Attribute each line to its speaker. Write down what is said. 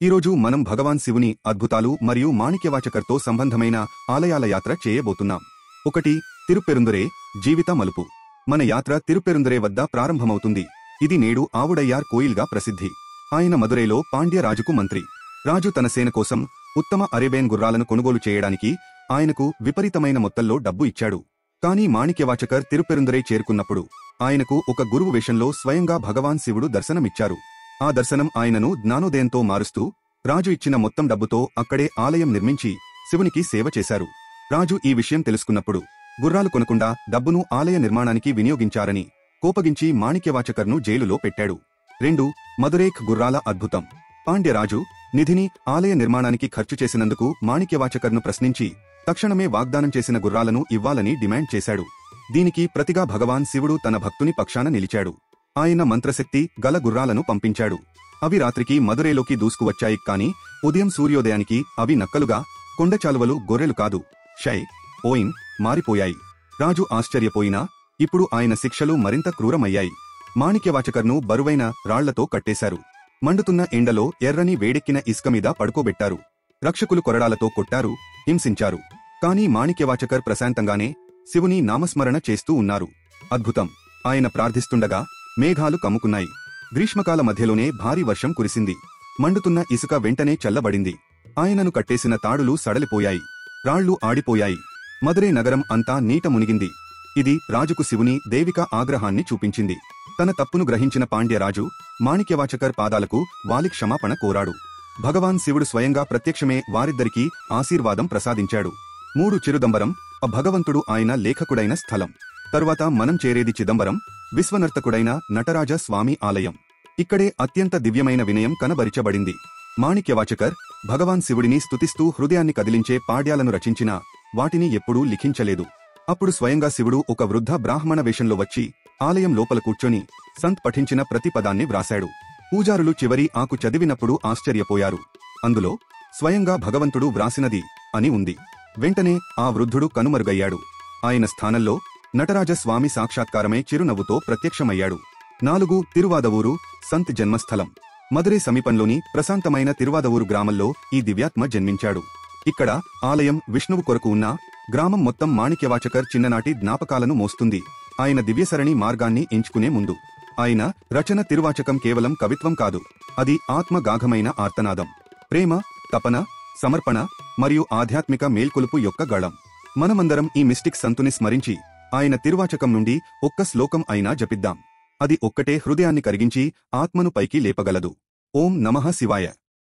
Speaker 1: ఈరోజు మనం భగవాన్ శివుని అద్భుతాలు మరియు మాణిక్యవాచకర్తో సంబంధమైన ఆలయాల యాత్ర చేయబోతున్నాం. 1. తిరుప్పెరుందురై జీవిత మలుపు. మన యాత్ర తిరుప్పెరుందురై వద్ద ప్రారంభమవుతుంది. ఇది నేడు ఆవుడయ్యార్ కోయిల్గా ప్రసిద్ధి. ఆయన మదురైలో పాండ్య రాజుకు మంత్రి. రాజు తన సేన కోసం ఉత్తమ అరేబియన్ గుర్రాలను కొనుగోలు చేయడానికి ఆయనకు విపరీతమైన మొత్తంలో డబ్బు ఇచ్చాడు. కానీ మాణిక్యవాచకర్ తిరుప్పెరుందురై చేరుకున్నప్పుడు ఆయనకు ఒక గురువు వేషంలో స్వయంగా భగవాన్ శివుడు దర్శనమిచ్చారు. ఆ దర్శనం ఆయనను జ్ఞానోదయంతో మారుస్తూ రాజు ఇచ్చిన మొత్తం డబ్బుతో అక్కడే ఆలయం నిర్మించి శివునికి సేవ చేశారు. రాజు ఈ విషయం తెలుసుకున్నప్పుడు గుర్రాలు కొనకుండా డబ్బును ఆలయ నిర్మాణానికి వినియోగించారని కోపగించి మాణిక్యవాచకర్ను జైలులో పెట్టాడు. 2. మదురైక్ గుర్రాల అద్భుతం. పాండ్యరాజు నిధిని ఆలయ నిర్మాణానికి ఖర్చు చేసినందుకు మాణిక్యవాచకర్ను ప్రశ్నించి తక్షణమే వాగ్దానం చేసిన గుర్రాలను ఇవ్వాలని డిమాండ్ చేశాడు. దీనికి ప్రతిగా భగవాన్ శివుడు తన భక్తుని పక్షాన నిలిచాడు. ఆయన మంత్రశక్తి గల గుర్రాలను పంపించాడు. అవి రాత్రికి మదురైలోకి దూసుకువచ్చాయి. కాని ఉదయం సూర్యోదయానికి అవి నక్కలుగా, కొండచాలువలు గొర్రెలు కాదు, షై ఓయిన్ మారిపోయాయి. రాజు ఆశ్చర్యపోయినా ఇప్పుడు ఆయన శిక్షలు మరింత క్రూరమయ్యాయి. మాణిక్యవాచకర్ను బరువైన రాళ్లతో కట్టేశారు. మండుతున్న ఎండలో ఎర్రని వేడెక్కిన ఇసుక మీద పడుకోబెట్టారు. రక్షకులు కొరడాలతో కొట్టారు, హింసించారు. కాని మాణిక్యవాచకర్ ప్రశాంతంగానే శివుని నామస్మరణ చేస్తూ ఉన్నారు. అద్భుతం! ఆయన ప్రార్థిస్తుండగా మేఘాలు కమ్ముకున్నాయి. గ్రీష్మకాల మధ్యలోనే భారీ వర్షం కురిసింది. మండుతున్న ఇసుక వెంటనే చల్లబడింది. ఆయనను కట్టేసిన తాడులు సడలిపోయాయి. రాళ్లు ఆడిపోయాయి. మదురై నగరం అంతా నీట మునిగింది. ఇది రాజుకు శివుని దైవిక ఆగ్రహాన్ని చూపించింది. తన తప్పును గ్రహించిన పాండ్యరాజు మాణిక్యవాచకర్ పాదాలకు వాలి క్షమాపణ కోరాడు. భగవాన్ శివుడు స్వయంగా ప్రత్యక్షమే వారిద్దరికీ ఆశీర్వాదం ప్రసాదించాడు. 3. చిరుదంబరం. భగవంతుడు ఆయన లేఖకుడైన స్థలం. తరువాత మనం చేరేది చిదంబరం, విశ్వనర్తకుడైన నటరాజ స్వామి ఆలయం. ఇక్కడే అత్యంత దివ్యమైన వినయం కనబరిచబడింది. మాణిక్యవాచకర్ భగవాన్ శివుడిని స్తుతిస్తూ హృదయాన్ని కదిలించే పాడ్యాలను రచించినా వాటిని ఎప్పుడూ లిఖించలేదు. అప్పుడు స్వయంగా శివుడు ఒక వృద్ధ బ్రాహ్మణ వేషంలో వచ్చి ఆలయం లోపల కూర్చొని సంత్ పఠించిన ప్రతి పదాన్ని వ్రాశాడు. పూజారులు చివరి ఆకు చదివినప్పుడు ఆశ్చర్యపోయారు. అందులో స్వయంగా భగవంతుడు వ్రాసినది అని ఉంది. వెంటనే ఆ వృద్ధుడు కనుమరుగయ్యాడు. ఆయన స్థానంలో నటరాజస్వామి సాక్షాత్కారమే చిరునవ్వుతో ప్రత్యక్షమయ్యాడు. 4. తిరువాదవూరు సంత్ జన్మస్థలం. మదురై సమీపంలోని ప్రశాంతమైన తిరువాదవూరు గ్రామంలో ఈ దివ్యాత్మ జన్మించాడు. ఇక్కడ ఆలయం విష్ణువు కొరకు ఉన్నా గ్రామం మొత్తం మాణిక్యవాచకర్ చిన్ననాటి జ్ఞాపకాలను మోస్తుంది. ఆయన దివ్యసరణి మార్గాన్ని ఎంచుకునే ముందు ఆయన రచన తిరువాచకం కేవలం కవిత్వం కాదు, అది ఆత్మగాఘమైన ఆర్తనాదం, ప్రేమ, తపన, సమర్పణ మరియు ఆధ్యాత్మిక మేల్కొలుపు యొక్క గళం. మనమందరం ఈ మిస్టిక్ సంతుని స్మరించి ఆయన తిరువాచకం నుండి ఒక్క శ్లోకం అయినా జపిద్దాం. అది ఒక్కటే హృదయాన్ని కరిగించి ఆత్మను పైకి లేపగలదు. ఓం నమః శివాయ.